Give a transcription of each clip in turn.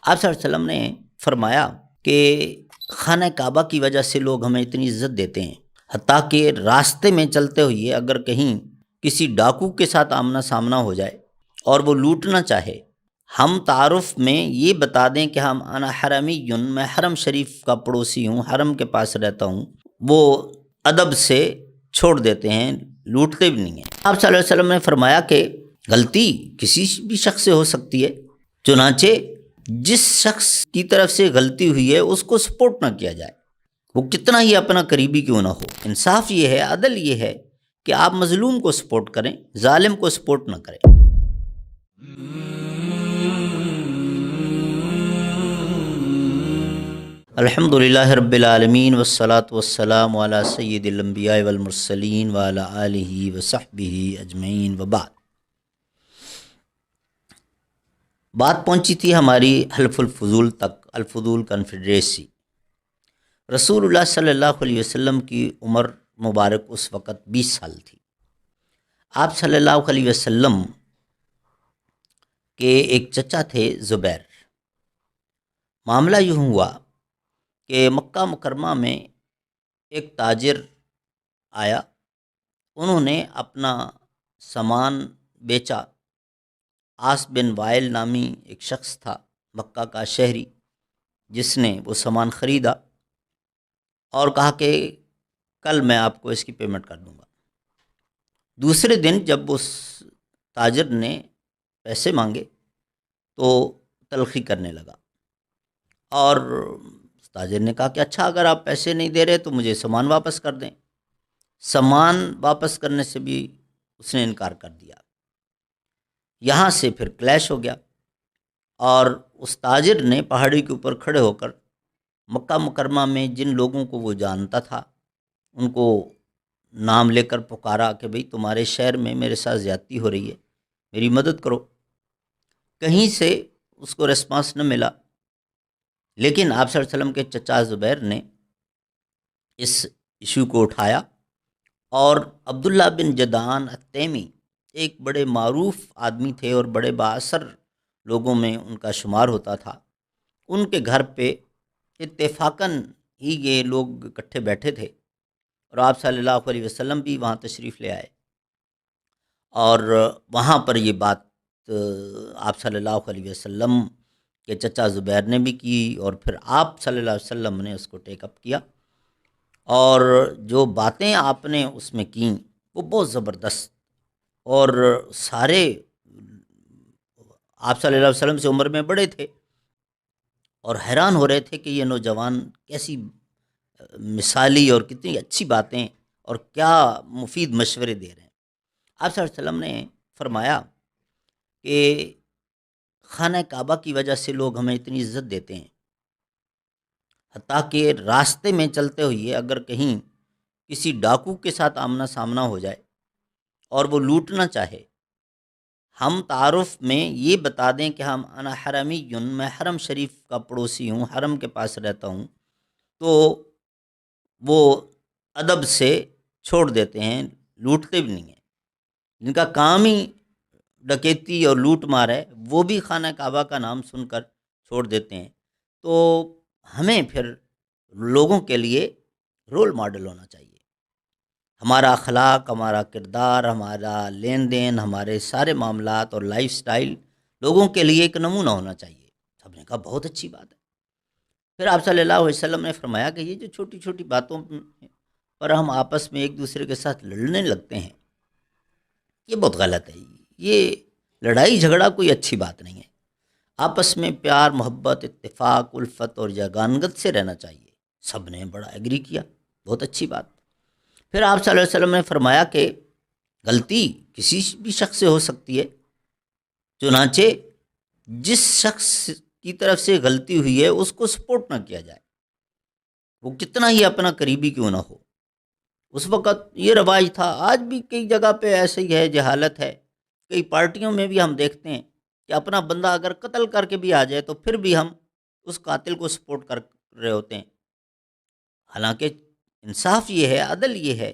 آپ صلی اللہ علیہ وسلم نے فرمایا کہ خانہ کعبہ کی وجہ سے لوگ ہمیں اتنی عزت دیتے ہیں، حتیٰ کہ راستے میں چلتے ہوئے اگر کہیں کسی ڈاکو کے ساتھ آمنا سامنا ہو جائے اور وہ لوٹنا چاہے، ہم تعارف میں یہ بتا دیں کہ ہم انا حرمی، میں حرم شریف کا پڑوسی ہوں، حرم کے پاس رہتا ہوں، وہ ادب سے چھوڑ دیتے ہیں، لوٹتے بھی نہیں ہیں۔ آپ صلی اللہ علیہ وسلم نے فرمایا کہ غلطی کسی بھی شخص سے ہو سکتی ہے، چنانچہ جس شخص کی طرف سے غلطی ہوئی ہے اس کو سپورٹ نہ کیا جائے، وہ کتنا ہی اپنا قریبی کیوں نہ ہو۔ انصاف یہ ہے، عدل یہ ہے کہ آپ مظلوم کو سپورٹ کریں، ظالم کو سپورٹ نہ کریں۔ الحمدللہ رب العالمین والصلاة والسلام علی سید الانبیاء والمرسلین وعلی آلہ وصحبہ اجمعین وبعد۔ بات پہنچی تھی ہماری حلف الفضول تک، الفضول کنفیڈریسی۔ رسول اللہ صلی اللہ علیہ وسلم کی عمر مبارک اس وقت 20 سال تھی۔ آپ صلی اللہ علیہ وسلم کے ایک چچا تھے زبیر۔ معاملہ یوں ہوا کہ مکہ مکرمہ میں ایک تاجر آیا، انہوں نے اپنا سامان بیچا۔ آس بن وائل نامی ایک شخص تھا مکہ کا شہری، جس نے وہ سامان خریدا اور کہا کہ کل میں آپ کو اس کی پیمنٹ کر دوں گا۔ دوسرے دن جب اس تاجر نے پیسے مانگے تو تلخی کرنے لگا، اور تاجر نے کہا کہ اچھا، اگر آپ پیسے نہیں دے رہے تو مجھے سامان واپس کر دیں۔ سامان واپس کرنے سے بھی اس نے انکار کر دیا۔ یہاں سے پھر کلیش ہو گیا، اور اس تاجر نے پہاڑی کے اوپر کھڑے ہو کر مکہ مکرمہ میں جن لوگوں کو وہ جانتا تھا ان کو نام لے کر پکارا کہ بھئی تمہارے شہر میں میرے ساتھ زیادتی ہو رہی ہے، میری مدد کرو۔ کہیں سے اس کو ریسپانس نہ ملا، لیکن آپ صلی اللہ علیہ وسلم کے چچا زبیر نے اس ایشو کو اٹھایا، اور عبداللہ بن جدعان التیمی ایک بڑے معروف آدمی تھے اور بڑے بااثر لوگوں میں ان کا شمار ہوتا تھا، ان کے گھر پہ اتفاقاً ہی یہ لوگ اکٹھے بیٹھے تھے، اور آپ صلی اللہ علیہ وسلم بھی وہاں تشریف لے آئے، اور وہاں پر یہ بات آپ صلی اللہ علیہ وسلم کے چچا زبیر نے بھی کی، اور پھر آپ صلی اللہ علیہ وسلم نے اس کو ٹیک اپ کیا، اور جو باتیں آپ نے اس میں کیں وہ بہت زبردست، اور سارے آپ صلی اللہ علیہ وسلم سے عمر میں بڑے تھے اور حیران ہو رہے تھے کہ یہ نوجوان کیسی مثالی اور کتنی اچھی باتیں اور کیا مفید مشورے دے رہے ہیں۔ آپ صلی اللہ علیہ وسلم نے فرمایا کہ خانہ کعبہ کی وجہ سے لوگ ہمیں اتنی عزت دیتے ہیں، حتیٰ کہ راستے میں چلتے ہوئے اگر کہیں کسی ڈاکو کے ساتھ آمنا سامنا ہو جائے اور وہ لوٹنا چاہے، ہم تعارف میں یہ بتا دیں کہ ہم انا حرمی، میں حرم شریف کا پڑوسی ہوں، حرم کے پاس رہتا ہوں، تو وہ ادب سے چھوڑ دیتے ہیں، لوٹتے بھی نہیں ہیں۔ جن کا کام ہی ڈکیتی اور لوٹ مار ہے، وہ بھی خانہ کعبہ کا نام سن کر چھوڑ دیتے ہیں۔ تو ہمیں پھر لوگوں کے لیے رول ماڈل ہونا چاہیے۔ ہمارا اخلاق، ہمارا کردار، ہمارا لین دین، ہمارے سارے معاملات اور لائف سٹائل لوگوں کے لیے ایک نمونہ ہونا چاہیے۔ سب نے کہا بہت اچھی بات ہے۔ پھر آپ صلی اللہ علیہ وسلم نے فرمایا کہ یہ جو چھوٹی چھوٹی باتوں پر ہم آپس میں ایک دوسرے کے ساتھ لڑنے لگتے ہیں، یہ بہت غلط ہے۔ یہ لڑائی جھگڑا کوئی اچھی بات نہیں ہے۔ آپس میں پیار، محبت، اتفاق، الفت اور یگانگت سے رہنا چاہیے۔ سب نے بڑا ایگری کیا، بہت اچھی بات۔ پھر آپ صلی اللہ علیہ وسلم نے فرمایا کہ غلطی کسی بھی شخص سے ہو سکتی ہے، چنانچہ جس شخص کی طرف سے غلطی ہوئی ہے اس کو سپورٹ نہ کیا جائے، وہ کتنا ہی اپنا قریبی کیوں نہ ہو۔ اس وقت یہ رواج تھا، آج بھی کئی جگہ پہ ایسے ہی ہے، جہالت ہے۔ کئی پارٹیوں میں بھی ہم دیکھتے ہیں کہ اپنا بندہ اگر قتل کر کے بھی آ جائے تو پھر بھی ہم اس قاتل کو سپورٹ کر رہے ہوتے ہیں، حالانکہ انصاف یہ ہے، عدل یہ ہے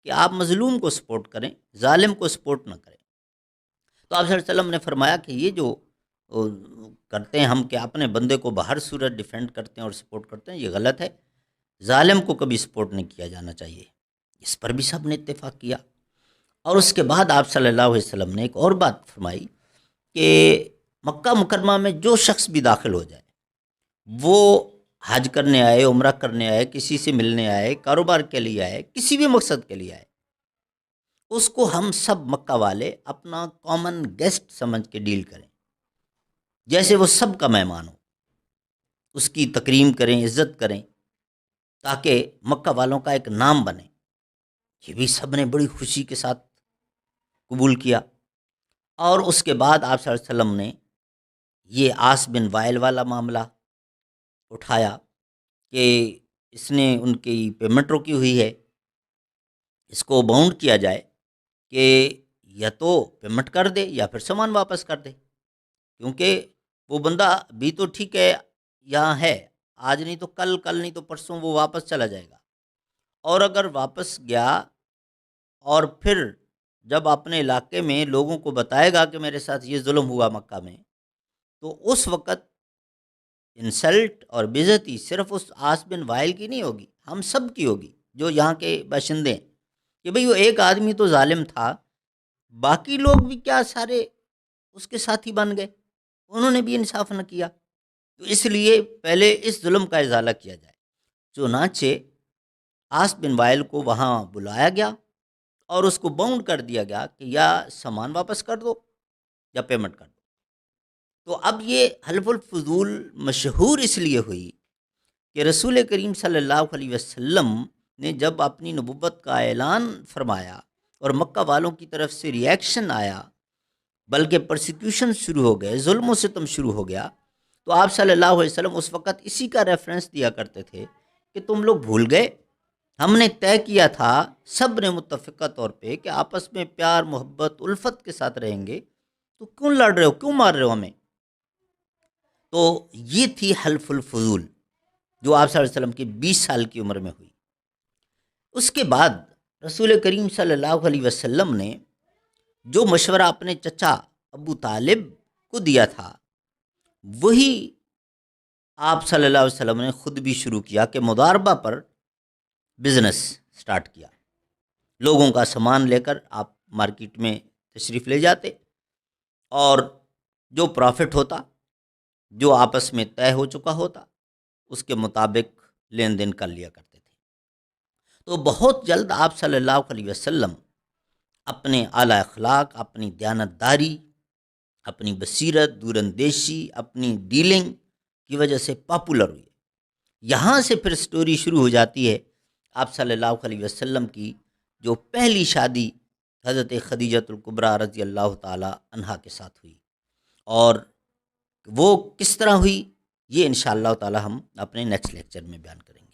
کہ آپ مظلوم کو سپورٹ کریں، ظالم کو سپورٹ نہ کریں۔ تو آپ صلی اللہ علیہ وسلم نے فرمایا کہ یہ جو کرتے ہیں ہم کہ اپنے بندے کو بہر صورت ڈیفینڈ کرتے ہیں اور سپورٹ کرتے ہیں، یہ غلط ہے۔ ظالم کو کبھی سپورٹ نہیں کیا جانا چاہیے، اس پر بھی سب نے اتفاق کیا۔ اور اس کے بعد آپ صلی اللہ علیہ وسلم نے ایک اور بات فرمائی کہ مکہ مکرمہ میں جو شخص بھی داخل ہو جائے، وہ حج کرنے آئے، عمرہ کرنے آئے، کسی سے ملنے آئے، کاروبار کے لیے آئے، کسی بھی مقصد کے لیے آئے، اس کو ہم سب مکہ والے اپنا کامن گیسٹ سمجھ کے ڈیل کریں، جیسے وہ سب کا مہمان ہو، اس کی تکریم کریں، عزت کریں، تاکہ مکہ والوں کا ایک نام بنے۔ یہ بھی سب نے بڑی خوشی کے ساتھ قبول کیا۔ اور اس کے بعد آپ صلی اللہ علیہ وسلم نے یہ عاص بن وائل والا معاملہ اٹھایا کہ اس نے ان کی پیمنٹ روکی ہوئی ہے، اس کو باؤنڈ کیا جائے کہ یا تو پیمنٹ کر دے یا پھر سامان واپس کر دے، کیونکہ وہ بندہ بھی تو ٹھیک ہے یہاں ہے، آج نہیں تو کل، کل نہیں تو پرسوں وہ واپس چلا جائے گا۔ اور اگر واپس گیا اور پھر جب اپنے علاقے میں لوگوں کو بتائے گا کہ میرے ساتھ یہ ظلم ہوا مکہ میں، تو اس وقت انسلٹ اور بےعزتی صرف اس عاص بن وائل کی نہیں ہوگی، ہم سب کی ہوگی جو یہاں کے باشندے ہیں، کہ بھئی وہ ایک آدمی تو ظالم تھا، باقی لوگ بھی کیا سارے اس کے ساتھی بن گئے، انہوں نے بھی انصاف نہ کیا۔ تو اس لیے پہلے اس ظلم کا ازالہ کیا جائے۔ چنانچہ عاص بن وائل کو وہاں بلایا گیا اور اس کو باؤنڈ کر دیا گیا کہ یا سامان واپس کر دو یا پیمنٹ کر دو۔ تو اب یہ حلف الفضول مشہور اس لیے ہوئی کہ رسول کریم صلی اللہ علیہ وسلم نے جب اپنی نبوت کا اعلان فرمایا اور مکہ والوں کی طرف سے ری ایکشن آیا، بلکہ پرسیکیوشن شروع ہو گئے، ظلم و ستم شروع ہو گیا، تو آپ صلی اللہ علیہ وسلم اس وقت اسی کا ریفرنس دیا کرتے تھے کہ تم لوگ بھول گئے، ہم نے طے کیا تھا سب نے متفقہ طور پہ کہ آپس میں پیار، محبت، الفت کے ساتھ رہیں گے، تو کیوں لڑ رہے ہو، کیوں مار رہے ہو ہمیں؟ تو یہ تھی حلف الفضول جو آپ صلی اللہ علیہ وسلم کی 20 سال کی عمر میں ہوئی۔ اس کے بعد رسول کریم صلی اللہ علیہ وسلم نے جو مشورہ اپنے چچا ابو طالب کو دیا تھا، وہی آپ صلی اللہ علیہ وسلم نے خود بھی شروع کیا کہ مضاربہ پر بزنس سٹارٹ کیا۔ لوگوں کا سامان لے کر آپ مارکیٹ میں تشریف لے جاتے اور جو پروفٹ ہوتا، جو آپس میں طے ہو چکا ہوتا، اس کے مطابق لین دین کر لیا کرتے تھے۔ تو بہت جلد آپ صلی اللہ علیہ وسلم اپنے اعلیٰ اخلاق، اپنی دیانتداری، اپنی بصیرت، دور اندیشی، اپنی ڈیلنگ کی وجہ سے پاپولر ہوئے۔ یہاں سے پھر سٹوری شروع ہو جاتی ہے آپ صلی اللہ علیہ وسلم کی جو پہلی شادی حضرت خدیجۃ الکبریٰ رضی اللہ تعالی عنہا کے ساتھ ہوئی، اور وہ کس طرح ہوئی یہ انشاءاللہ تعالی ہم اپنے نیکسٹ لیکچر میں بیان کریں گے۔